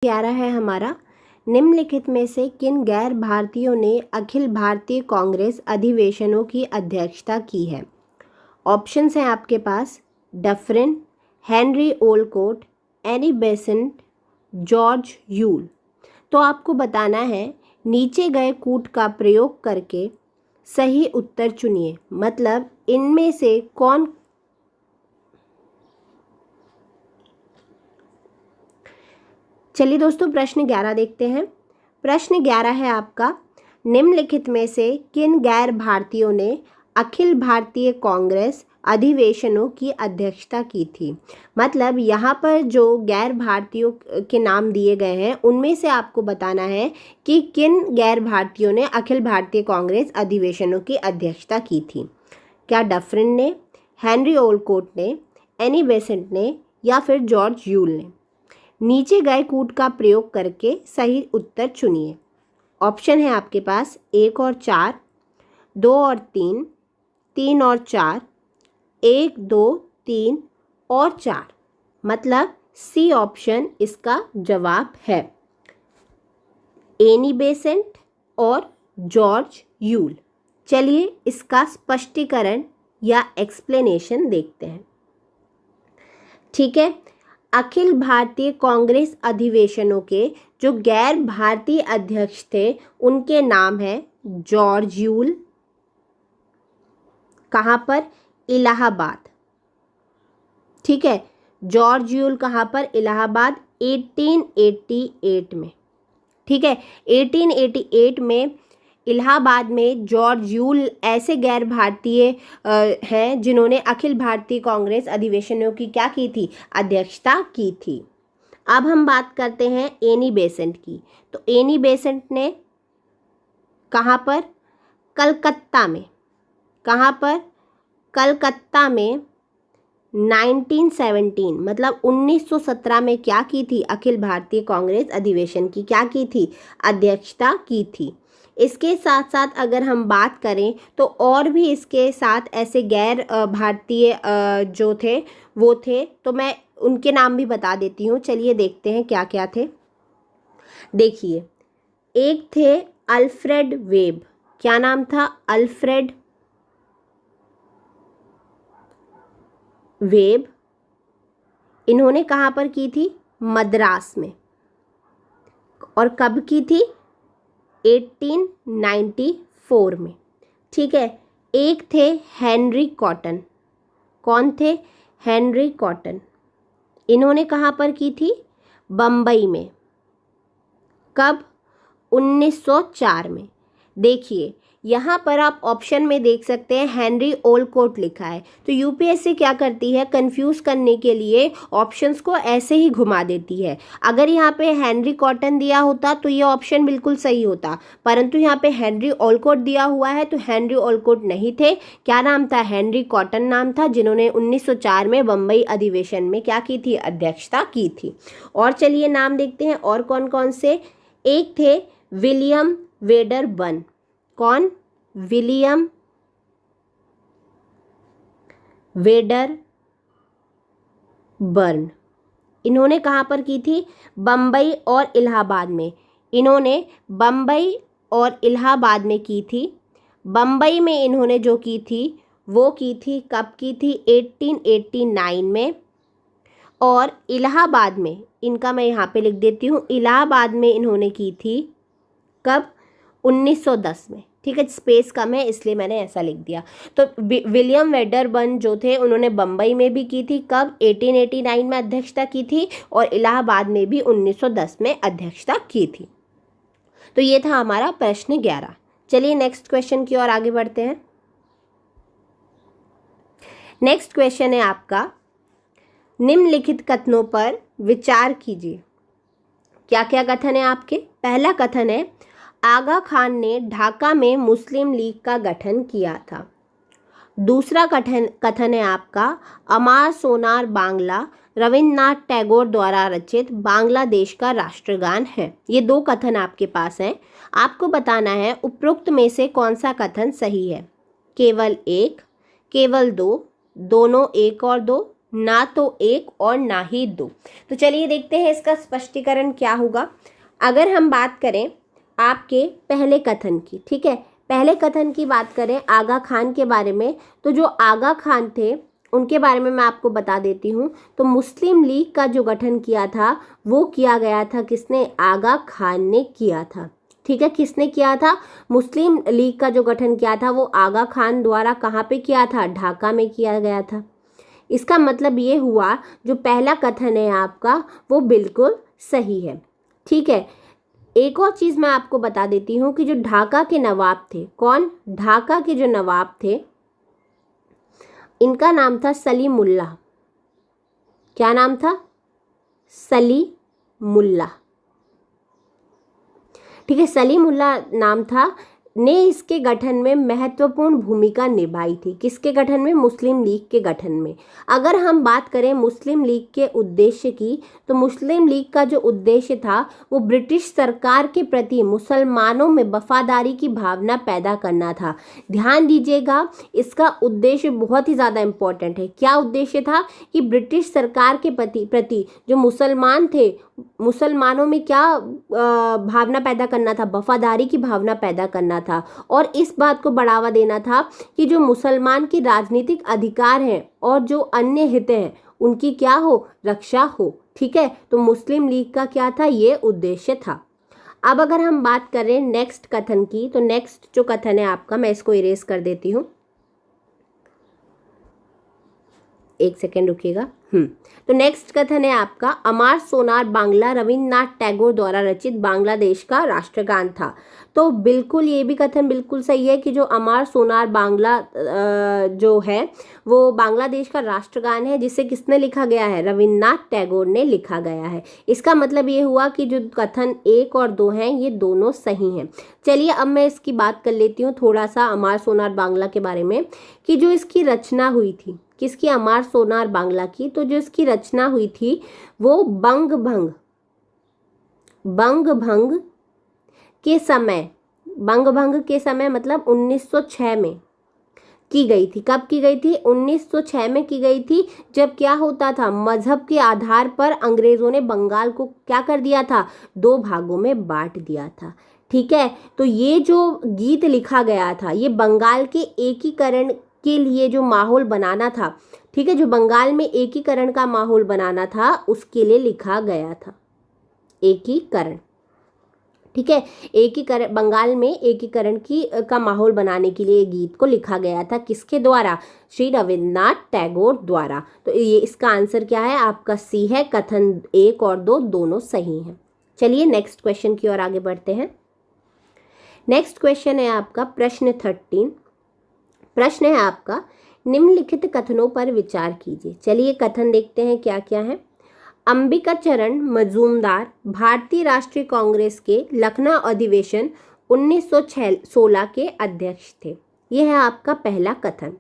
11 है हमारा, निम्नलिखित में से किन गैर भारतीयों ने अखिल भारतीय कांग्रेस अधिवेशनों की अध्यक्षता की है। ऑप्शंस हैं आपके पास, Dufferin, Henry Olcott, Annie Besant, George Yule. तो आपको बताना है नीचे गए कूट का प्रयोग करके सही उत्तर चुनिए, मतलब इनमें से कौन। चलिए दोस्तों, प्रश्न 11 देखते हैं। प्रश्न 11 है आपका, निम्नलिखित में से किन गैर भारतीयों ने अखिल भारतीय कांग्रेस अधिवेशनों की अध्यक्षता की थी। मतलब यहाँ पर जो गैर भारतीयों के नाम दिए गए हैं उनमें से आपको बताना है कि किन गैर भारतीयों ने अखिल भारतीय कांग्रेस अधिवेशनों की अध्यक्षता की थी। क्या डफरिन ने, हेनरी ओलकोट ने, एनी बेसेंट ने या फिर जॉर्ज यूल ने। नीचे गए कूट का प्रयोग करके सही उत्तर चुनिए। ऑप्शन है आपके पास 1 और 4, 2 और 3, 3 और 4, 1, 2, 3 और 4। मतलब सी ऑप्शन इसका जवाब है, एनी बेसेंट और जॉर्ज यूल। चलिए इसका स्पष्टीकरण या एक्सप्लेनेशन देखते हैं। ठीक है, अखिल भारतीय कांग्रेस अधिवेशनों के जो गैर भारतीय अध्यक्ष थे उनके नाम है जॉर्ज यूल। कहाँ पर? इलाहाबाद। ठीक है, जॉर्ज यूल कहाँ पर? इलाहाबाद, 1888 में। ठीक है, 1888 में इलाहाबाद में जॉर्ज यूल ऐसे गैर भारतीय हैं जिन्होंने अखिल भारतीय कांग्रेस अधिवेशनों की क्या की थी? अध्यक्षता की थी। अब हम बात करते हैं एनी बेसेंट की। तो एनी बेसेंट ने कहाँ पर? कलकत्ता में। कहाँ पर? कलकत्ता में 1917 मतलब 1917 में क्या की थी? अखिल भारतीय कांग्रेस अधिवेशन की क्या की थी? अध्यक्षता की थी। इसके साथ साथ अगर हम बात करें तो और भी इसके साथ ऐसे गैर भारतीय जो थे वो थे, तो मैं उनके नाम भी बता देती हूँ। चलिए देखते हैं क्या क्या थे। देखिए, एक थे अल्फ्रेड वेब। क्या नाम था? Alfred web. इन्होंने कहाँ पर की थी? मद्रास में। और कब की थी? 1894 में। ठीक है, एक थे हेनरी कॉटन। कौन थे? Henry cotton. इन्होंने कहाँ पर की थी? बम्बई में। कब? 1904 में। देखिए यहाँ पर आप ऑप्शन में देख सकते हैं हेनरी ओलकोट लिखा है। तो यूपीएससी क्या करती है, कंफ्यूज करने के लिए ऑप्शंस को ऐसे ही घुमा देती है। अगर यहाँ पे हेनरी कॉटन दिया होता तो ये ऑप्शन बिल्कुल सही होता, परंतु यहाँ पे हेनरी ओलकोट दिया हुआ है तो हेनरी ओलकोट नहीं थे। क्या नाम था? हेनरी कॉटन नाम था, जिन्होंने 1904 में बम्बई अधिवेशन में क्या की थी? अध्यक्षता की थी। और चलिए नाम देखते हैं और कौन कौन से। एक थे विलियम वेडरबर्न। कौन? William Wedderburn. इन्होंने कहाँ पर की थी? बम्बई और इलाहाबाद में। इन्होंने बम्बई और इलाहाबाद में की थी। बम्बई में इन्होंने जो की थी वो की थी, कब की थी? 1889 में। और इलाहाबाद में इनका मैं यहाँ पे लिख देती हूँ, इलाहाबाद में इन्होंने की थी कब? 1910 में। ठीक है, स्पेस कम है इसलिए मैंने ऐसा लिख दिया। तो विलियम वेडरबर्न जो थे उन्होंने बम्बई में भी की थी, कब? 1889 में अध्यक्षता की थी, और इलाहाबाद में भी 1910 में अध्यक्षता की थी। तो ये था हमारा प्रश्न 11। चलिए नेक्स्ट क्वेश्चन की ओर आगे बढ़ते हैं। नेक्स्ट क्वेश्चन है आपका, निम्नलिखित कथनों पर विचार कीजिए। क्या क्या कथन है आपके? पहला कथन है, आगा खान ने ढाका में मुस्लिम लीग का गठन किया था। दूसरा कथन है आपका, अमार सोनार बांग्ला रविन्द्रनाथ टैगोर द्वारा रचित बांग्लादेश का राष्ट्रगान है। ये दो कथन आपके पास हैं। आपको बताना है उपरोक्त में से कौन सा कथन सही है। केवल एक, केवल दो, दोनों एक और दो, ना तो एक और ना ही दो। तो चलिए देखते हैं इसका स्पष्टीकरण क्या होगा। अगर हम बात करें आपके पहले कथन की, ठीक है, पहले कथन की बात करें आगा खान के बारे में, तो जो आगा खान थे उनके बारे में मैं आपको बता देती हूँ। तो मुस्लिम लीग का जो गठन किया था वो किया गया था किसने? आगा खान ने किया था। ठीक है, किसने किया था? मुस्लिम लीग का जो गठन किया था वो आगा खान द्वारा कहाँ पे किया था? ढाका में किया गया था। इसका मतलब ये हुआ जो पहला कथन है आपका वो बिल्कुल सही है। ठीक है, एक और चीज़ मैं आपको बता देती हूँ कि जो ढाका के नवाब थे, कौन? ढाका के जो नवाब थे इनका नाम था सलीमुल्लाह। क्या नाम था? सलीमुल्लाह। ठीक है, सलीमुल्लाह नाम था, ने इसके गठन में महत्वपूर्ण भूमिका निभाई थी। किसके गठन में? मुस्लिम लीग के गठन में। अगर हम बात करें मुस्लिम लीग के उद्देश्य की, तो मुस्लिम लीग का जो उद्देश्य था वो ब्रिटिश सरकार के प्रति मुसलमानों में वफादारी की भावना पैदा करना था। ध्यान दीजिएगा, इसका उद्देश्य बहुत ही ज़्यादा इम्पोर्टेंट है। क्या उद्देश्य था? कि ब्रिटिश सरकार के प्रति जो मुसलमान थे, मुसलमानों में क्या भावना पैदा करना था? वफादारी की भावना पैदा करना था, और इस बात को बढ़ावा देना था कि जो मुसलमान के राजनीतिक अधिकार हैं और जो अन्य हित हैं उनकी क्या हो? रक्षा हो। ठीक है, तो मुस्लिम लीग का क्या था? ये उद्देश्य था। अब अगर हम बात करें नेक्स्ट कथन की, तो नेक्स्ट जो कथन है आपका, मैं इसको इरेज कर देती हूँ, एक सेकेंड रुकिएगा। तो नेक्स्ट कथन है आपका, अमर सोनार बांग्ला रविन्द्रनाथ टैगोर द्वारा रचित बांग्लादेश का राष्ट्रगान था। तो बिल्कुल ये भी कथन बिल्कुल सही है कि जो अमर सोनार बांग्ला जो है वो बांग्लादेश का राष्ट्रगान है, जिसे किसने लिखा गया है? रविन्द्रनाथ टैगोर ने लिखा गया है। इसका मतलब ये हुआ कि जो कथन 1 और 2 हैं ये दोनों सही हैं। चलिए अब मैं इसकी बात कर लेती हूँ थोड़ा सा अमर सोनार बांग्ला के बारे में, कि जो इसकी रचना हुई थी, किसकी? अमर सोनार बांग्ला की। तो जो इसकी रचना हुई थी वो बंग भंग के समय, बंग भंग के समय मतलब 1906 में की गई थी। कब की गई थी? 1906 में की गई थी, जब क्या होता था? मजहब के आधार पर अंग्रेजों ने बंगाल को क्या कर दिया था? 2 भागों में बांट दिया था। ठीक है, तो ये जो गीत लिखा गया था ये बंगाल के एकीकरण के लिए जो माहौल बनाना था, ठीक है, जो बंगाल में एकीकरण का माहौल बनाना था उसके लिए लिखा गया था। एकीकरण, ठीक है, एकीकरण, बंगाल में एकीकरण का माहौल बनाने के लिए गीत को लिखा गया था। किसके द्वारा? श्री रविन्द्रनाथ टैगोर द्वारा। तो ये इसका आंसर क्या है? आपका सी है। कथन 1 और 2 दोनों सही हैं। चलिए नेक्स्ट क्वेश्चन की ओर आगे बढ़ते हैं। नेक्स्ट क्वेश्चन है आपका प्रश्न 13। प्रश्न है आपका, निम्नलिखित कथनों पर विचार कीजिए। चलिए कथन देखते हैं क्या क्या है। अंबिका चरण मजूमदार भारतीय राष्ट्रीय कांग्रेस के लखनऊ अधिवेशन 1916 के अध्यक्ष थे। यह है आपका पहला कथन।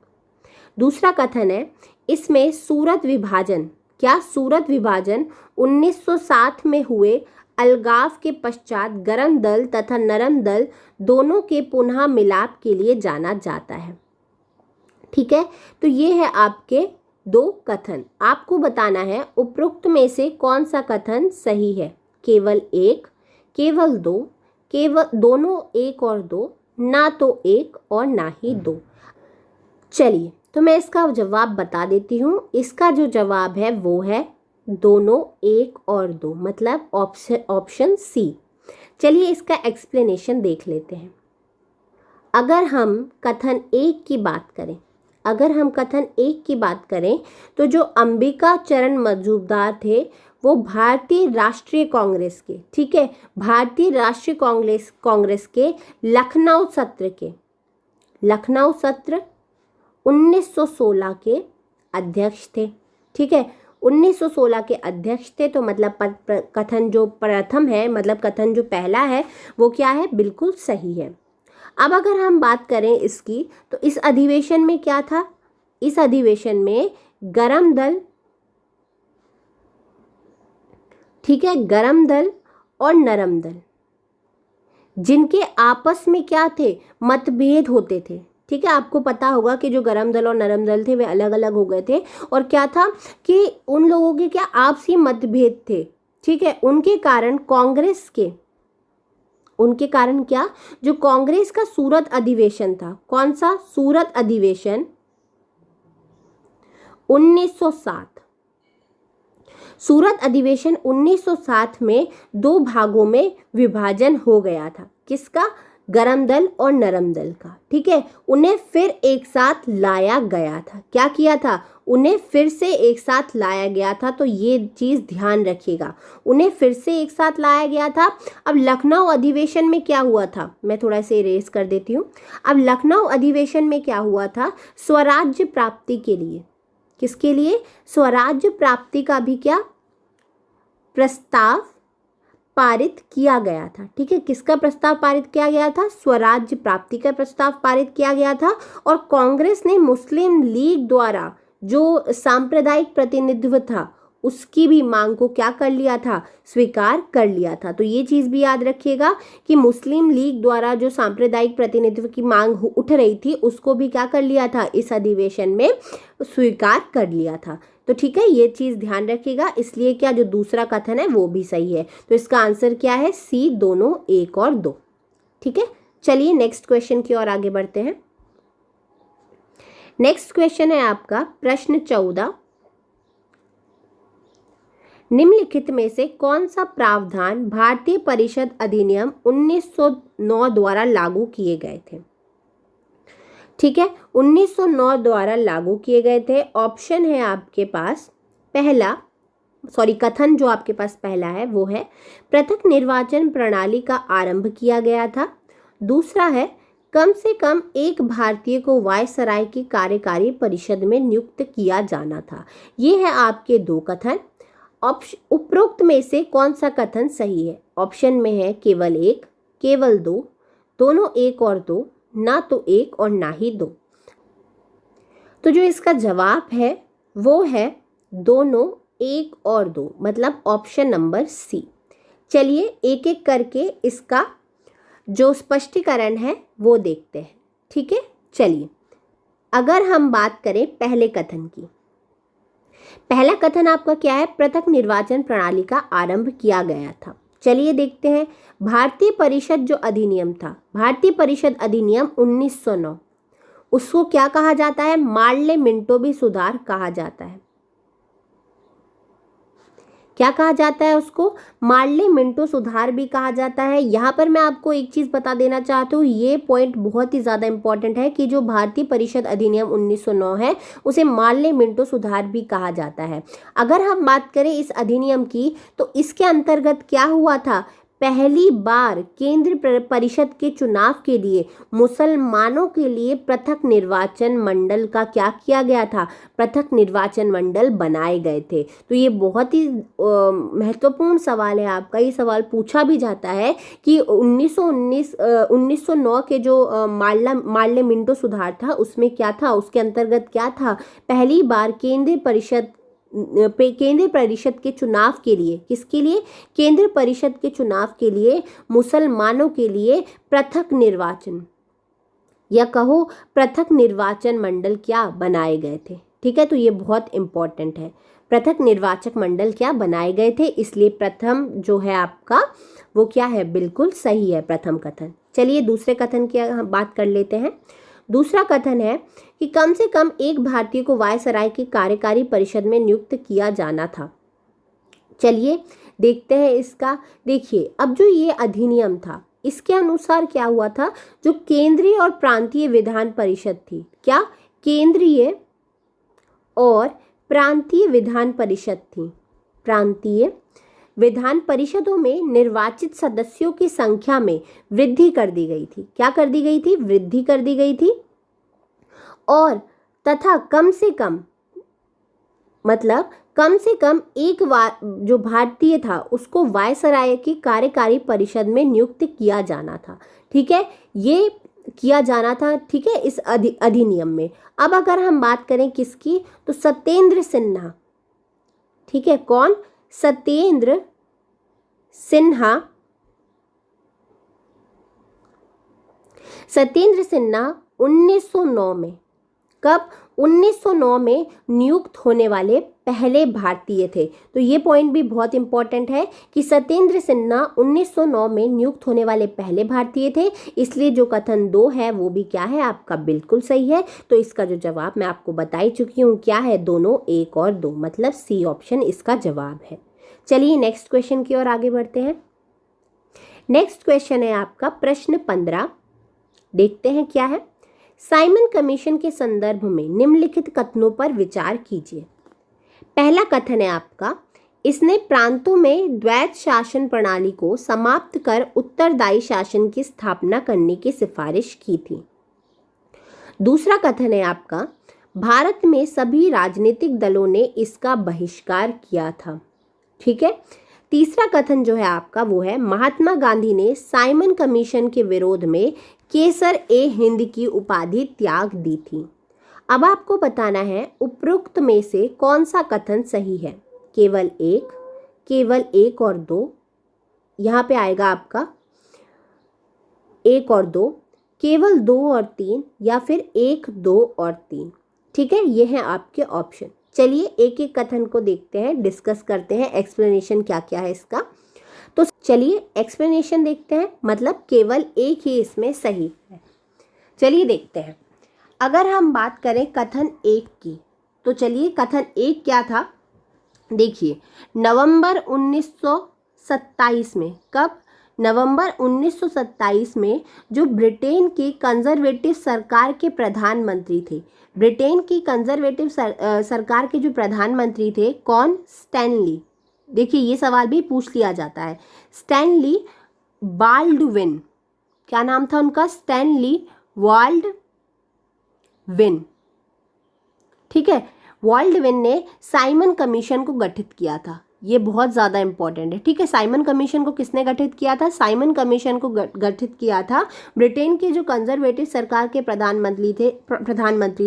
दूसरा कथन है, इसमें सूरत विभाजन, क्या? सूरत विभाजन 1907 में हुए अलगाव के पश्चात गरम दल तथा नरम दल दोनों के पुनः मिलाप के लिए जाना जाता है। ठीक है, तो ये है आपके 2 कथन। आपको बताना है उपरोक्त में से कौन सा कथन सही है। केवल 1, केवल 2, केवल दोनों 1 और 2, ना तो 1 और ना ही 2। चलिए तो मैं इसका जवाब बता देती हूँ। इसका जो जवाब है वो है दोनों 1 और 2, मतलब ऑप्शन सी। चलिए इसका एक्सप्लेनेशन देख लेते हैं। अगर हम कथन 1 की बात करें, अगर हम कथन 1 की बात करें तो जो अंबिका चरण मजूमदार थे वो भारतीय राष्ट्रीय कांग्रेस के, ठीक है, भारतीय राष्ट्रीय कांग्रेस के लखनऊ सत्र 1916 के अध्यक्ष थे। ठीक है, 1916 के अध्यक्ष थे। तो मतलब कथन जो प्रथम है, मतलब कथन जो पहला है वो क्या है? बिल्कुल सही है। अब अगर हम बात करें इसकी, तो इस अधिवेशन में क्या था? इस अधिवेशन में गरम दल, ठीक है, गरम दल और नरम दल जिनके आपस में क्या थे? मतभेद होते थे। ठीक है, आपको पता होगा कि जो गरम दल और नरम दल थे वे अलग अलग हो गए थे, और क्या था कि उन लोगों के क्या आपसी मतभेद थे। ठीक है, उनके कारण क्या, जो कांग्रेस का सूरत अधिवेशन था, कौन सा सूरत अधिवेशन 1907, सूरत अधिवेशन 1907 में दो भागों में विभाजन हो गया था। किसका? गरम दल और नरम दल का। ठीक है, उन्हें फिर एक साथ लाया गया था। क्या किया था? उन्हें फिर से एक साथ लाया गया था। तो ये चीज ध्यान रखिएगा, उन्हें फिर से एक साथ लाया गया था। अब लखनऊ अधिवेशन में क्या हुआ था, मैं थोड़ा सा इरेज कर देती हूँ। अब लखनऊ अधिवेशन में क्या हुआ था? स्वराज्य प्राप्ति के लिए, किसके लिए? स्वराज्य प्राप्ति का भी क्या प्रस्ताव पारित किया गया था। ठीक है, किसका प्रस्ताव पारित किया गया था? स्वराज्य प्राप्ति का प्रस्ताव पारित किया गया था। और कांग्रेस ने मुस्लिम लीग द्वारा जो सांप्रदायिक प्रतिनिधित्व था उसकी भी मांग को क्या कर लिया था? स्वीकार कर लिया था। तो ये चीज भी याद रखिएगा कि मुस्लिम लीग द्वारा जो सांप्रदायिक प्रतिनिधित्व की मांग उठ रही थी उसको भी क्या कर लिया था? इस अधिवेशन में स्वीकार कर लिया था। तो ठीक है, ये चीज ध्यान रखिएगा। इसलिए क्या जो दूसरा कथन है वो भी सही है। तो इसका आंसर क्या है? सी, दोनों, 1 और 2। ठीक है, चलिए नेक्स्ट क्वेश्चन की ओर आगे बढ़ते हैं। नेक्स्ट क्वेश्चन है आपका प्रश्न 14। निम्नलिखित में से कौन सा प्रावधान भारतीय परिषद अधिनियम 1909 द्वारा लागू किए गए थे? ठीक है, 1909 द्वारा लागू किए गए थे। ऑप्शन है आपके पास कथन जो आपके पास पहला है वो है पृथक निर्वाचन प्रणाली का आरंभ किया गया था। दूसरा है कम से कम एक भारतीय को वायसराय की कार्यकारी परिषद में नियुक्त किया जाना था। ये है आपके दो कथन। उपरोक्त में से कौन सा कथन सही है? ऑप्शन में है केवल एक, केवल दो, दोनों 1 और 2, ना तो 1 और ना ही 2। तो जो इसका जवाब है वो है दोनों 1 और 2, मतलब ऑप्शन नंबर सी। चलिए एक एक करके इसका जो स्पष्टीकरण है वो देखते हैं। ठीक है, चलिए अगर हम बात करें पहले कथन की, पहला कथन आपका क्या है? पृथक निर्वाचन प्रणाली का आरंभ किया गया था। चलिए देखते हैं। भारतीय परिषद जो अधिनियम था, भारतीय परिषद अधिनियम 1909, उसको क्या कहा जाता है? मार्ले मिंटो भी सुधार कहा जाता है। क्या कहा जाता है उसको? मार्ले मिंटो सुधार भी कहा जाता है। यहाँ पर मैं आपको एक चीज बता देना चाहती हूँ, ये पॉइंट बहुत ही ज्यादा इंपॉर्टेंट है कि जो भारतीय परिषद अधिनियम 1909 है उसे मार्ले मिंटो सुधार भी कहा जाता है। अगर हम बात करें इस अधिनियम की तो इसके अंतर्गत क्या हुआ था? पहली बार केंद्र परिषद के चुनाव के लिए मुसलमानों के लिए पृथक निर्वाचन मंडल का क्या किया गया था? पृथक निर्वाचन मंडल बनाए गए थे। तो ये बहुत ही महत्वपूर्ण सवाल है आपका। ये सवाल पूछा भी जाता है कि 1909 के जो मार्ले मिंटो सुधार था उसमें क्या था, उसके अंतर्गत क्या था? पहली बार केंद्रीय परिषद के चुनाव के लिए, किसके लिए? केंद्रीय परिषद के चुनाव के लिए मुसलमानों के लिए पृथक निर्वाचन या कहो पृथक निर्वाचन मंडल क्या बनाए गए थे। ठीक है, तो ये बहुत इंपॉर्टेंट है। पृथक निर्वाचक मंडल क्या बनाए गए थे, इसलिए प्रथम जो है आपका वो क्या है? बिल्कुल सही है प्रथम कथन। चलिए दूसरे कथन की हम बात कर लेते हैं। दूसरा कथन है कि कम से कम एक भारतीय को वायसराय की कार्यकारी परिषद में नियुक्त किया जाना था। चलिए देखते हैं इसका। देखिए अब जो ये अधिनियम था इसके अनुसार क्या हुआ था? जो केंद्रीय और प्रांतीय विधान परिषद थी, क्या? केंद्रीय और प्रांतीय विधान परिषद थी। प्रांतीय विधान परिषदों में निर्वाचित सदस्यों की संख्या में वृद्धि कर दी गई थी। क्या कर दी गई थी? वृद्धि कर दी गई थी। और तथा कम से कम, मतलब कम से कम एक जो भारतीय था उसको वायसराय की कार्यकारी परिषद में नियुक्त किया जाना था। ठीक है, ये किया जाना था। ठीक है, इस अधिनियम में। अब अगर हम बात करें किसकी, तो सत्येंद्र सिन्हा। ठीक है, कौन? सत्येंद्र सिन्हा 1909 में, कब? 1909 में नियुक्त होने वाले पहले भारतीय थे। तो ये पॉइंट भी बहुत इंपॉर्टेंट है कि सत्येंद्र सिन्हा 1909 में नियुक्त होने वाले पहले भारतीय थे, इसलिए जो कथन 2 है वो भी क्या है आपका, बिल्कुल सही है। तो इसका जो जवाब मैं आपको बता ही चुकी हूँ क्या है, दोनों 1 और 2, मतलब सी ऑप्शन इसका जवाब है। चलिए नेक्स्ट क्वेश्चन की ओर आगे बढ़ते हैं। नेक्स्ट क्वेश्चन है आपका प्रश्न 15, देखते हैं क्या है। साइमन कमीशन के संदर्भ में निम्नलिखित कथनों पर विचार कीजिए। पहला कथन है आपका, इसने प्रांतों में द्वैत शासन प्रणाली को समाप्त कर उत्तरदायी शासन की स्थापना करने की सिफारिश की थी। दूसरा कथन है आपका, भारत में सभी राजनीतिक दलों ने इसका बहिष्कार किया था। ठीक है। तीसरा कथन जो है आपका वो है, महात्मा गांधी ने साइमन कमीशन के विरोध में केसर ए हिंद की उपाधि त्याग दी थी। अब आपको बताना है उपरोक्त में से कौन सा कथन सही है। केवल एक और 2, यहाँ पे आएगा आपका 1 और 2, केवल 2 और 3, या फिर 1, 2 और 3। ठीक है, ये हैं आपके ऑप्शन। चलिए एक एक कथन को देखते हैं, डिस्कस करते हैं, एक्सप्लेनेशन क्या क्या है इसका। तो चलिए एक्सप्लेनेशन देखते हैं, मतलब केवल एक ही इसमें सही है। चलिए देखते हैं। अगर हम बात करें कथन 1 की, तो चलिए कथन 1 क्या था, देखिए नवंबर 1927 में, कब? नवंबर 1927 में जो ब्रिटेन की कंजर्वेटिव सरकार के प्रधानमंत्री थे, ब्रिटेन की कंजर्वेटिव सरकार के जो प्रधानमंत्री थे, कौन? स्टैनली। देखिए ये सवाल भी पूछ लिया जाता है। स्टैनली बाल्डविन, क्या नाम था उनका? Stanley Baldwin. ठीक है, बाल्डविन ने साइमन कमीशन को गठित किया था। ये बहुत ज़्यादा इंपॉर्टेंट है। ठीक है, साइमन कमीशन को किसने गठित किया था? साइमन कमीशन को गठित किया था ब्रिटेन के जो कंजर्वेटिव सरकार के प्रधानमंत्री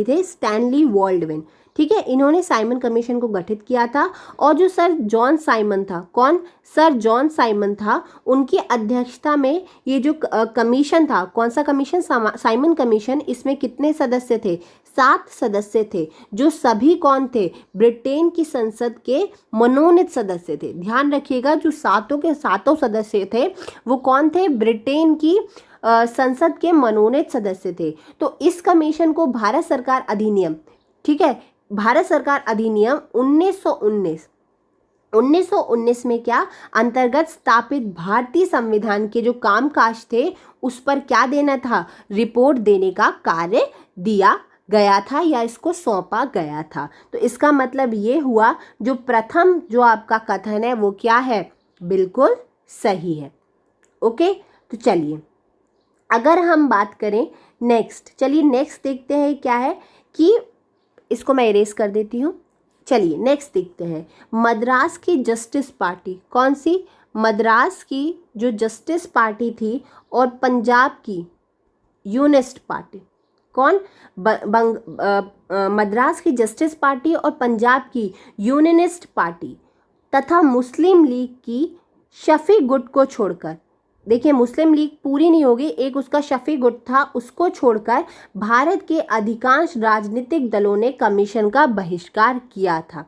थे स्टैनली बाल्डविन। ठीक है, इन्होंने साइमन कमीशन को गठित किया था। और जो सर जॉन साइमन था, कौन? सर जॉन साइमन था, उनकी अध्यक्षता में ये जो कमीशन था, कौन सा कमीशन? Simon commission. इसमें कितने सदस्य थे? 7 सदस्य थे, जो सभी कौन थे? ब्रिटेन की संसद के मनोनीत सदस्य थे। ध्यान रखिएगा, जो 7 के 7 सदस्य थे वो कौन थे? ब्रिटेन की संसद के मनोनीत सदस्य थे। तो इस कमीशन को भारत सरकार अधिनियम, ठीक है, भारत सरकार अधिनियम 1919 में क्या अंतर्गत स्थापित भारतीय संविधान के जो कामकाज थे उस पर क्या देना था? रिपोर्ट देने का कार्य दिया गया था, या इसको सौंपा गया था। तो इसका मतलब ये हुआ, जो प्रथम जो आपका कथन है वो क्या है? बिल्कुल सही है। ओके, तो चलिए अगर हम बात करें नेक्स्ट, चलिए नेक्स्ट देखते हैं क्या है, कि इसको मैं इरेज कर देती हूँ। चलिए नेक्स्ट देखते हैं, मद्रास की जस्टिस पार्टी, कौन सी? मद्रास की जो जस्टिस पार्टी थी और पंजाब की यूनिस्ट पार्टी, कौन? मद्रास की जस्टिस पार्टी और पंजाब की यूनियनिस्ट पार्टी तथा मुस्लिम लीग की शफी गुट को छोड़कर, देखिए मुस्लिम लीग पूरी नहीं होगी, एक उसका शफी गुट था, उसको छोड़कर भारत के अधिकांश राजनीतिक दलों ने कमीशन का बहिष्कार किया था।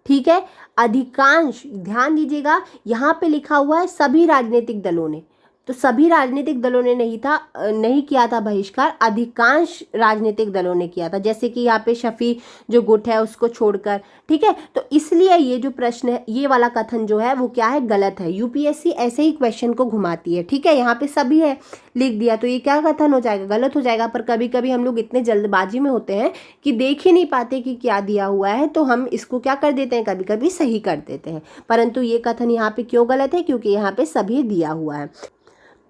ठीक है, अधिकांश, ध्यान दीजिएगा यहाँ पे लिखा हुआ है सभी राजनीतिक दलों ने, तो सभी राजनीतिक दलों ने नहीं किया था बहिष्कार, अधिकांश राजनीतिक दलों ने किया था, जैसे कि यहाँ पे शफी जो गुट है उसको छोड़कर। ठीक है, तो इसलिए ये जो प्रश्न है, ये वाला कथन जो है वो क्या है? गलत है। यूपीएससी ऐसे ही क्वेश्चन को घुमाती है। ठीक है, यहाँ पे सभी है लिख दिया, तो ये क्या कथन हो जाएगा? गलत हो जाएगा। पर कभी कभी हम लोग इतने जल्दबाजी में होते हैं कि देख ही नहीं पाते कि क्या दिया हुआ है, तो हम इसको क्या कर देते हैं, कभी कभी सही कर देते हैं। परंतु ये कथन यहाँ पे क्यों गलत है? क्योंकि यहाँ पे सभी दिया हुआ है।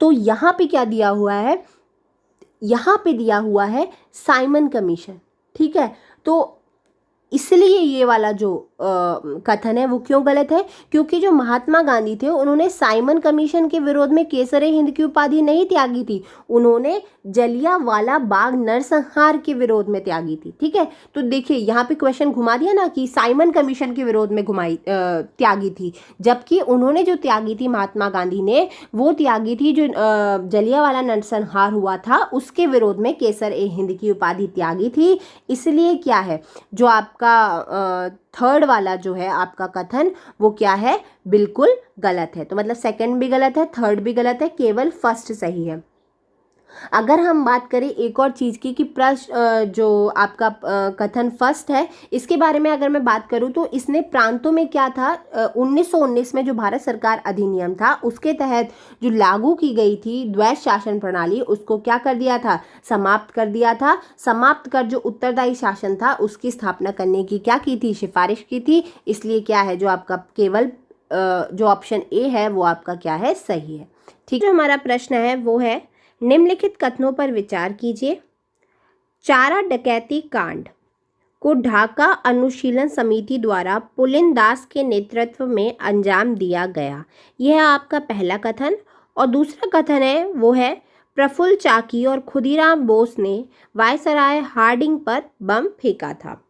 तो यहाँ पे क्या दिया हुआ है? यहाँ पे दिया हुआ है साइमन कमीशन। ठीक है, तो इसलिए ये वाला जो कथन है वो क्यों गलत है? क्योंकि जो महात्मा गांधी थे उन्होंने साइमन कमीशन के विरोध में केसरे हिंद की उपाधि नहीं त्यागी थी, उन्होंने जलियांवाला बाग नरसंहार के विरोध में त्यागी थी। ठीक है, तो देखिए यहाँ पे क्वेश्चन घुमा दिया ना कि साइमन कमीशन के विरोध में त्यागी थी, जबकि उन्होंने जो त्यागी थी महात्मा गांधी ने, वो त्यागी थी जो जलियांवाला नरसंहार हुआ था उसके विरोध में केसर ए हिंद की उपाधि त्यागी थी। इसलिए क्या है, जो आपका थर्ड वाला जो है आपका कथन वो क्या है, बिल्कुल गलत है। तो मतलब सेकंड भी गलत है, थर्ड भी गलत है, केवल फर्स्ट सही है। अगर हम बात करें एक और चीज़ की कि प्रश्न जो आपका कथन फर्स्ट है, इसके बारे में अगर मैं बात करूं तो इसने प्रांतों में क्या था, 1919 में जो भारत सरकार अधिनियम था उसके तहत जो लागू की गई थी द्वैध शासन प्रणाली, उसको क्या कर दिया था, समाप्त कर दिया था। समाप्त कर जो उत्तरदायी शासन था उसकी स्थापना करने की क्या की थी, सिफारिश की थी। इसलिए क्या है, जो आपका केवल जो ऑप्शन ए है वो आपका क्या है, सही है। ठीक है, जो हमारा प्रश्न है वो है, निम्नलिखित कथनों पर विचार कीजिए। चारा डकैती कांड को ढाका अनुशीलन समिति द्वारा पुलिन दास के नेतृत्व में अंजाम दिया गया, यह आपका पहला कथन। और दूसरा कथन है वो है, प्रफुल्ल चाकी और खुदीराम बोस ने वायसराय हार्डिंग पर बम फेंका था।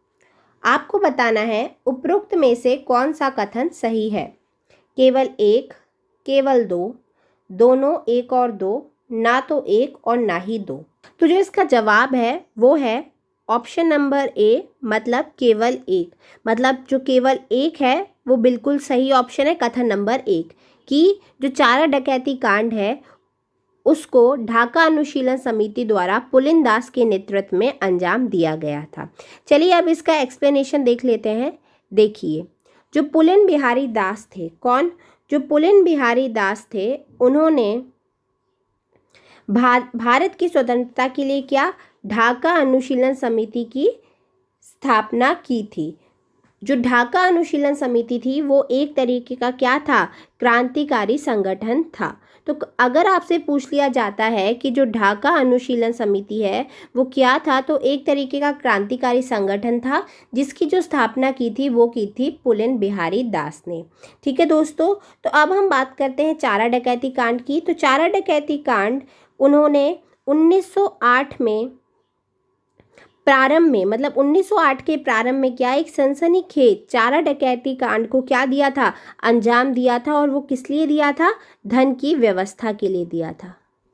आपको बताना है उपरोक्त में से कौन सा कथन सही है। केवल एक, केवल दो, दोनों, एक और दो, ना तो एक और ना ही दो। तो जो इसका जवाब है वो है ऑप्शन नंबर ए, मतलब केवल एक। मतलब जो केवल एक है वो बिल्कुल सही ऑप्शन है, कथन नंबर एक, कि जो चारा डकैती कांड है उसको ढाका अनुशीलन समिति द्वारा पुलिन दास के नेतृत्व में अंजाम दिया गया था। चलिए अब इसका एक्सप्लेनेशन देख लेते हैं। देखिए, जो पुलिन बिहारी दास थे, कौन, जो पुलिन बिहारी दास थे, उन्होंने भारत की स्वतंत्रता के लिए क्या, ढाका अनुशीलन समिति की स्थापना की थी। जो ढाका अनुशीलन समिति थी वो एक तरीके का क्या था, क्रांतिकारी संगठन था। तो अगर आपसे पूछ लिया जाता है कि जो ढाका अनुशीलन समिति है वो क्या था, तो एक तरीके का क्रांतिकारी संगठन था जिसकी जो स्थापना की थी वो की थी पुलिन बिहारी दास ने। ठीक है दोस्तों, तो अब हम बात करते हैं चारा डकैती कांड की। तो चारा डकैती कांड उन्होंने 1908 में प्रारंभ में, मतलब 1908 के प्रारंभ में क्या, एक सनसनीखेज चारा डकैती कांड को क्या दिया था, अंजाम दिया था। और वो किस लिए दिया था, धन की व्यवस्था के लिए दिया था।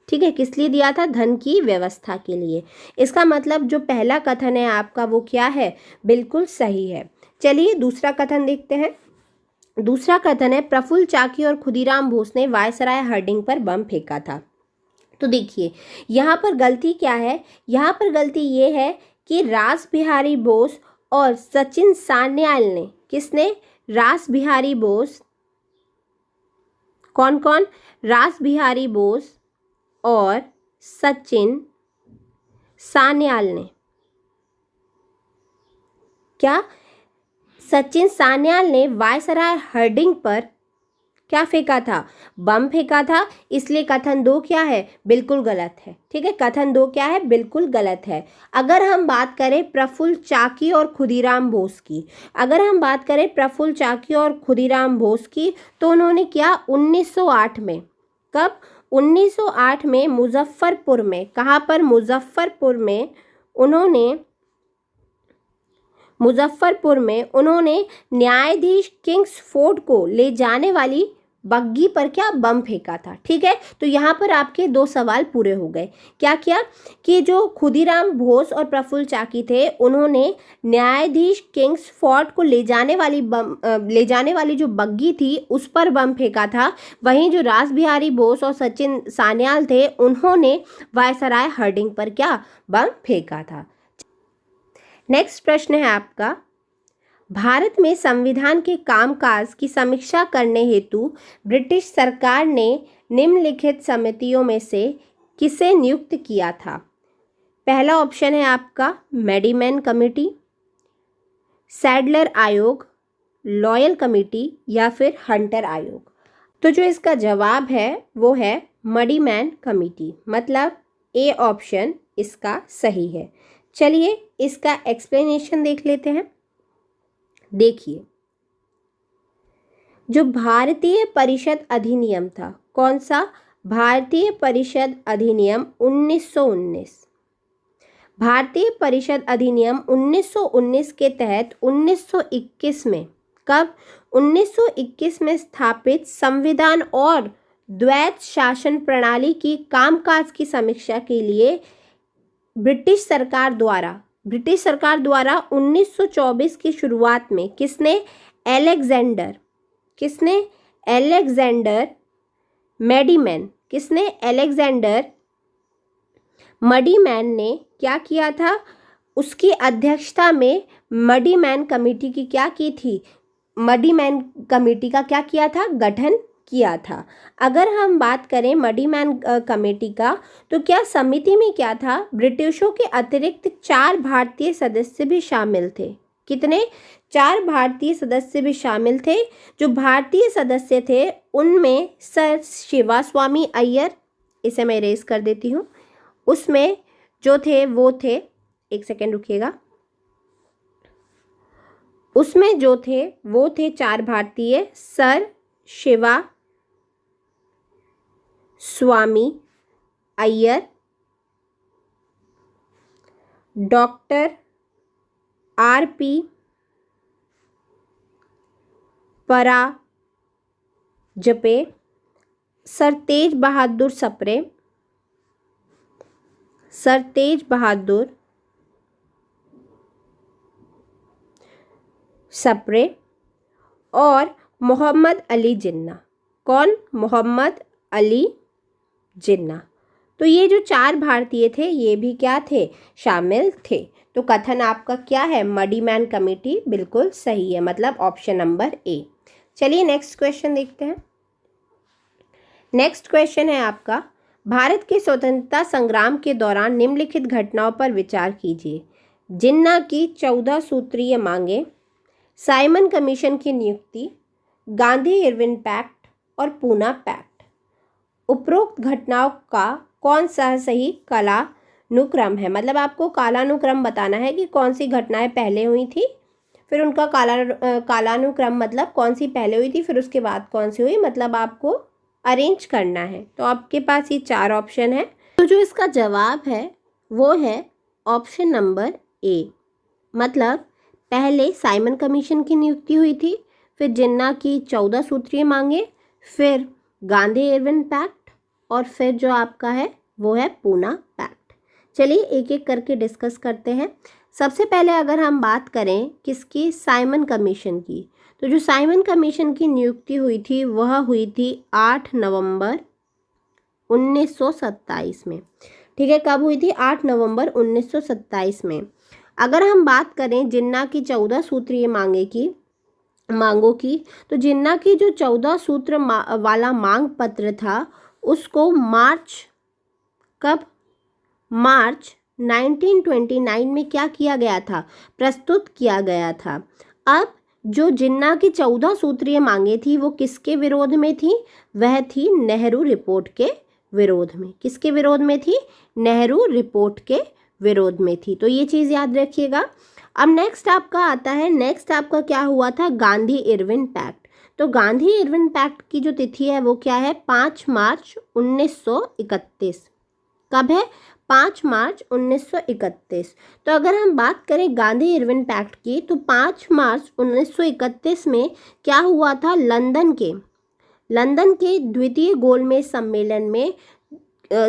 ठीक है, किस लिए दिया था, धन की व्यवस्था के लिए। इसका मतलब जो पहला कथन है आपका वो क्या है, बिल्कुल सही है। चलिए दूसरा कथन देखते हैं। दूसरा कथन है, प्रफुल्ल चाकी और खुदीराम बोस ने वायसराय हार्डिंग पर बम फेंका था। तो देखिए यहाँ पर गलती क्या है, यहाँ पर गलती ये है कि रास बिहारी बोस और सचिन सान्याल ने, किसने, रास बिहारी बोस, कौन कौन, रास बिहारी बोस और सचिन सान्याल ने क्या, सचिन सान्याल ने वायसराय हार्डिंग पर क्या फेंका था, बम फेंका था। इसलिए कथन दो क्या है, बिल्कुल गलत है। ठीक है, कथन दो क्या है, बिल्कुल गलत है। अगर हम बात करें प्रफुल्ल चाकी और खुदीराम बोस की, अगर हम बात करें प्रफुल्ल चाकी और खुदीराम बोस की, तो उन्होंने क्या, 1908 में, कब, 1908 में मुजफ्फरपुर में, कहाँ पर, मुजफ्फरपुर में उन्होंने न्यायाधीश किंग्सफोर्ड को ले जाने वाली बग्गी पर क्या, बम फेंका था। ठीक है, तो यहाँ पर आपके दो सवाल पूरे हो गए। क्या किया कि जो खुदीराम बोस और प्रफुल्ल चाकी थे उन्होंने न्यायाधीश किंग्सफोर्ड को ले जाने वाली जो बग्गी थी उस पर बम फेंका था। वहीं जो रास बिहारी बोस और सचिन सान्याल थे उन्होंने वायसराय हार्डिंग पर क्या, बम फेंका था। नेक्स्ट प्रश्न है आपका, भारत में संविधान के कामकाज की समीक्षा करने हेतु ब्रिटिश सरकार ने निम्नलिखित समितियों में से किसे नियुक्त किया था। पहला ऑप्शन है आपका मेडीमैन कमेटी, सैडलर आयोग, लॉयल कमेटी या फिर हंटर आयोग। तो जो इसका जवाब है वो है मेडीमैन कमेटी, मतलब ए ऑप्शन इसका सही है। चलिए इसका एक्सप्लेनेशन देख लेते हैं। देखिए जो भारतीय परिषद अधिनियम था, कौन सा? भारतीय परिषद अधिनियम 1919। भारतीय परिषद अधिनियम 1919 के तहत 1921 में, कब? 1921 में स्थापित संविधान और द्वैत शासन प्रणाली की कामकाज की समीक्षा के लिए ब्रिटिश सरकार द्वारा 1924 की शुरुआत में किसने? अलेक्जेंडर मैडीमैन। किसने? अलेक्जेंडर मडीमैन ने क्या किया था? उसकी अध्यक्षता में मडीमैन कमेटी की क्या की थी? मडीमैन कमेटी का क्या किया था? गठन किया था। अगर हम बात करें मडीमैन कमेटी का, तो क्या समिति में क्या था? ब्रिटिशों के अतिरिक्त 4 भारतीय सदस्य भी शामिल थे। कितने? 4 भारतीय सदस्य भी शामिल थे। जो भारतीय सदस्य थे उनमें सर शिवास्वामी अय्यर, इसे मैं इरेज कर देती हूँ, उसमें जो थे वो थे, एक सेकेंड रुकिएगा, उसमें जो थे वो थे 4 भारतीय, sir Shiva Swami Iyer, doctor R.P. Paranjpe, sir Tej Bahadur Sapru और मोहम्मद अली जिन्ना। कौन? मोहम्मद अली जिन्ना। तो ये जो 4 भारतीय थे ये भी क्या थे? शामिल थे। तो कथन आपका क्या है? मडीमैन कमेटी बिल्कुल सही है, मतलब ऑप्शन नंबर ए। चलिए नेक्स्ट क्वेश्चन देखते हैं। नेक्स्ट क्वेश्चन है आपका, भारत के स्वतंत्रता संग्राम के दौरान निम्नलिखित घटनाओं पर विचार कीजिए। जिन्ना की 14 सूत्रीय मांगे, साइमन कमीशन की नियुक्ति, गांधी इरविन पैक्ट और पूना पैक्ट। उपरोक्त घटनाओं का कौन सा सही कालानुक्रम है? मतलब आपको कालानुक्रम बताना है कि कौन सी घटनाएं पहले हुई थी, फिर उनका कालानुक्रम मतलब कौन सी पहले हुई थी, फिर उसके बाद कौन सी हुई, मतलब आपको अरेंज करना है। तो आपके पास ये 4 ऑप्शन है। तो जो इसका जवाब है वो है ऑप्शन नंबर ए, मतलब पहले साइमन कमीशन की नियुक्ति हुई थी, फिर जिन्ना की 14 सूत्रीय मांगे, फिर गांधी इरविन पैक्ट और फिर जो आपका है वो है पूना पैक्ट। चलिए एक एक करके डिस्कस करते हैं। सबसे पहले अगर हम बात करें किसकी? साइमन कमीशन की। तो जो साइमन कमीशन की नियुक्ति हुई थी वह हुई थी 8 नवंबर 1927 में। ठीक है, कब हुई थी? 8 नवंबर 1927 में। अगर हम बात करें जिन्ना की 14 सूत्रीय मांगों की, तो जिन्ना की जो 14 सूत्र वाला मांग पत्र था उसको मार्च 1929 में क्या किया गया था? प्रस्तुत किया गया था। अब जो जिन्ना की 14 सूत्रीय मांगे थी वो किसके विरोध में थी? वह थी नेहरू रिपोर्ट के विरोध में। किसके विरोध में थी? नेहरू रिपोर्ट के विरोध में थी। तो ये चीज़ याद रखिएगा। अब नेक्स्ट आपका आता है, नेक्स्ट आपका क्या हुआ था? Gandhi Irwin pact. तो गांधी इरविन पैक्ट की जो तिथि है वो क्या है? 5 मार्च 1931। कब है? 5 मार्च 1931। तो अगर हम बात करें गांधी इरविन पैक्ट की, तो 5 मार्च 1931 में क्या हुआ था? लंदन के द्वितीय गोलमेज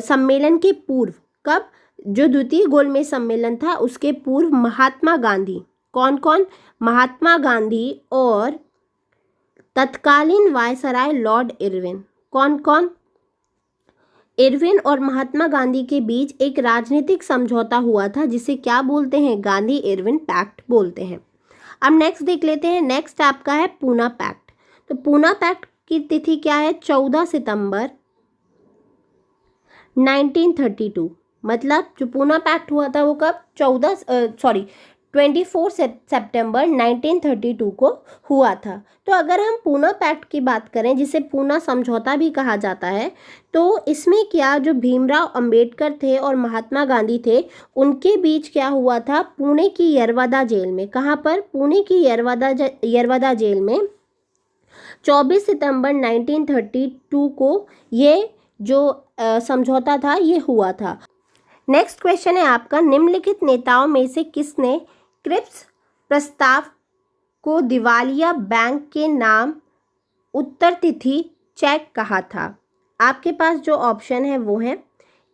सम्मेलन के पूर्व, कब? जो द्वितीय गोलमेज सम्मेलन था उसके पूर्व महात्मा गांधी, कौन? महात्मा गांधी और तत्कालीन वायसराय लॉर्ड इरविन, कौन? इरविन और महात्मा गांधी के बीच एक राजनीतिक समझौता हुआ था जिसे क्या बोलते हैं? गांधी इरविन पैक्ट बोलते हैं। अब नेक्स्ट देख लेते हैं। नेक्स्ट आपका है पूना पैक्ट। तो पूना पैक्ट की तिथि क्या है? 14 सितंबर 1932। मतलब जो पूना पैक्ट हुआ था वो कब? 24 सितंबर 1932 को हुआ था। तो अगर हम पूना पैक्ट की बात करें, जिसे पूना समझौता भी कहा जाता है, तो इसमें क्या, जो भीमराव अंबेडकर थे और महात्मा गांधी थे उनके बीच क्या हुआ था? पुणे की यरवदा जेल में। कहाँ पर? पुणे की यरवदा जेल में 24 सितंबर 1932 को ये जो समझौता था ये हुआ था। नेक्स्ट क्वेश्चन है आपका, निम्नलिखित नेताओं में से किसने क्रिप्स प्रस्ताव को दिवालिया बैंक के नाम उत्तर तिथि चेक कहा था? आपके पास जो ऑप्शन है वो है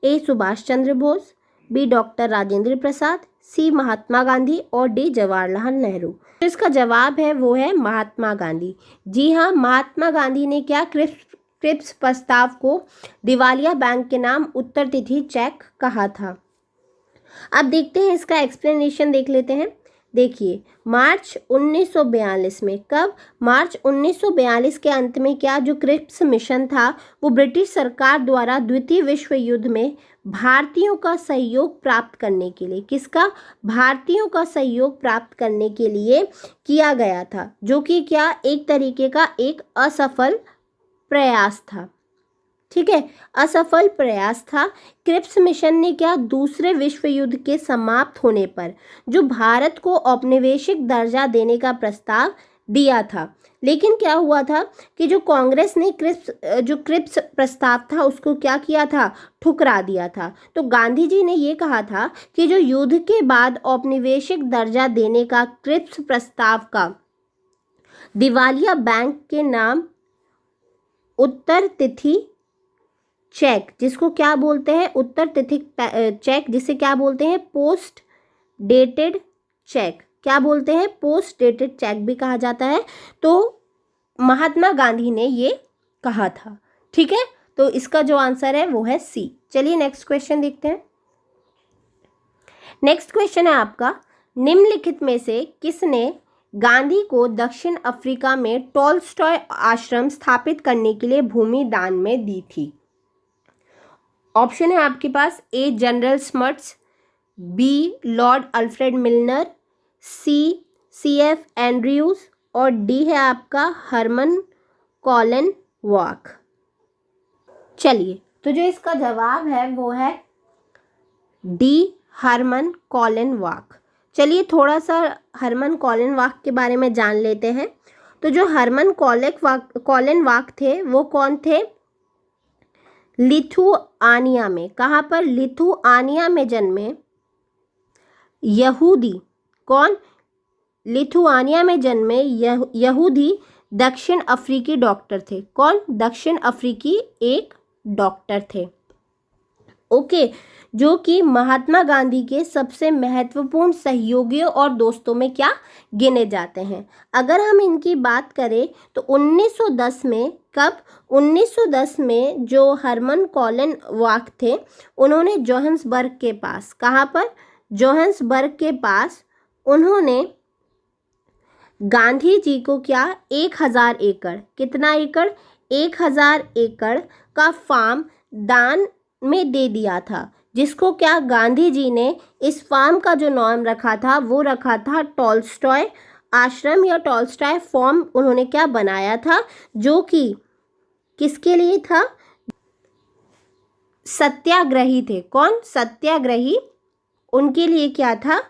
ए सुभाष चंद्र बोस, बी डॉक्टर राजेंद्र प्रसाद, सी महात्मा गांधी और डी जवाहरलाल नेहरू। तो इसका जवाब है वो है महात्मा गांधी। जी हाँ, महात्मा गांधी ने क्या क्रिप्स प्रस्ताव को दिवालिया बैंक के नाम उत्तर तिथि चेक कहा था। अब देखते हैं इसका एक्सप्लेनेशन देख लेते हैं। देखिए, मार्च 1942 में, कब? मार्च 1942 के अंत में क्या जो क्रिप्स मिशन था वो ब्रिटिश सरकार द्वारा द्वितीय विश्व युद्ध में भारतीयों का सहयोग प्राप्त करने के लिए, किसका? भारतीयों का सहयोग प्राप्त करने के लिए किया गया था, जो कि क्या एक तरीके का एक असफल प्रयास था। ठीक है, असफल प्रयास था। क्रिप्स मिशन ने क्या दूसरे विश्व युद्ध के समाप्त होने पर जो भारत को औपनिवेशिक दर्जा देने का दिया था, लेकिन क्या हुआ था कि जो कांग्रेस ने क्रिप्स प्रस्ताव था उसको क्या किया था? ठुकरा दिया था। तो गांधी जी ने ये कहा था कि जो युद्ध के बाद औपनिवेशिक दर्जा देने का क्रिप्स प्रस्ताव का दिवालिया बैंक के नाम उत्तर तिथि चेक, जिसको क्या बोलते हैं? उत्तर तिथि चेक, जिसे क्या बोलते हैं? Post dated cheque. क्या बोलते हैं? पोस्ट डेटेड चेक भी कहा जाता है। तो महात्मा गांधी ने ये कहा था। ठीक है, तो इसका जो आंसर है वो है सी। चलिए नेक्स्ट क्वेश्चन देखते हैं। नेक्स्ट क्वेश्चन है आपका, निम्नलिखित में से किसने गांधी को दक्षिण अफ्रीका में टॉलस्टॉय आश्रम स्थापित करने के लिए भूमि दान में दी थी? ऑप्शन है आपके पास A general Smuts, B lord Alfred Milner, C F Andrews और डी है आपका हरमन कॉलन वॉक। चलिए, तो जो इसका जवाब है वो है डी हरमन कॉलन वॉक। चलिए थोड़ा सा हरमन कॉलन वॉक के बारे में जान लेते हैं। तो जो हरमन कॉलन वॉक थे वो कौन थे? लिथुआनिया में। कहाँ पर? लिथुआनिया में जन्मे यहूदी। कौन? लिथुआनिया में जन्मे यहूदी दक्षिण अफ्रीकी डॉक्टर थे। कौन? दक्षिण अफ्रीकी एक डॉक्टर थे। ओके, जो कि महात्मा गांधी के सबसे महत्वपूर्ण सहयोगियों और दोस्तों में क्या गिने जाते हैं। अगर हम इनकी बात करें तो 1910 में, कब? 1910 में जो हरमन कॉलन वॉक थे उन्होंने जोहान्सबर्ग के पास, कहाँ पर? जोहान्सबर्ग के पास उन्होंने गांधी जी को क्या 1000 एकड़, कितना एकड़? 1000 एकड़ का फार्म दान में दे दिया था, जिसको क्या गांधी जी ने इस फार्म का जो नाम रखा था वो रखा था टॉलस्टॉय आश्रम या टॉलस्टॉय फार्म। उन्होंने क्या बनाया था, जो कि किसके लिए था? सत्याग्रही थे। कौन? सत्याग्रही। उनके लिए क्या था?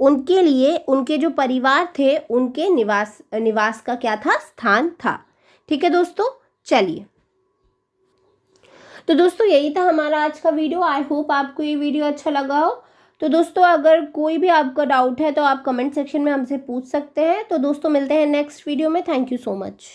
उनके लिए उनके जो परिवार थे उनके निवास का क्या था? स्थान था। ठीक है दोस्तों, चलिए, तो दोस्तों यही था हमारा आज का वीडियो। आई होप आपको ये वीडियो अच्छा लगा हो। तो दोस्तों अगर कोई भी आपका डाउट है तो आप कमेंट सेक्शन में हमसे पूछ सकते हैं। तो दोस्तों मिलते हैं नेक्स्ट वीडियो में। Thank you so much.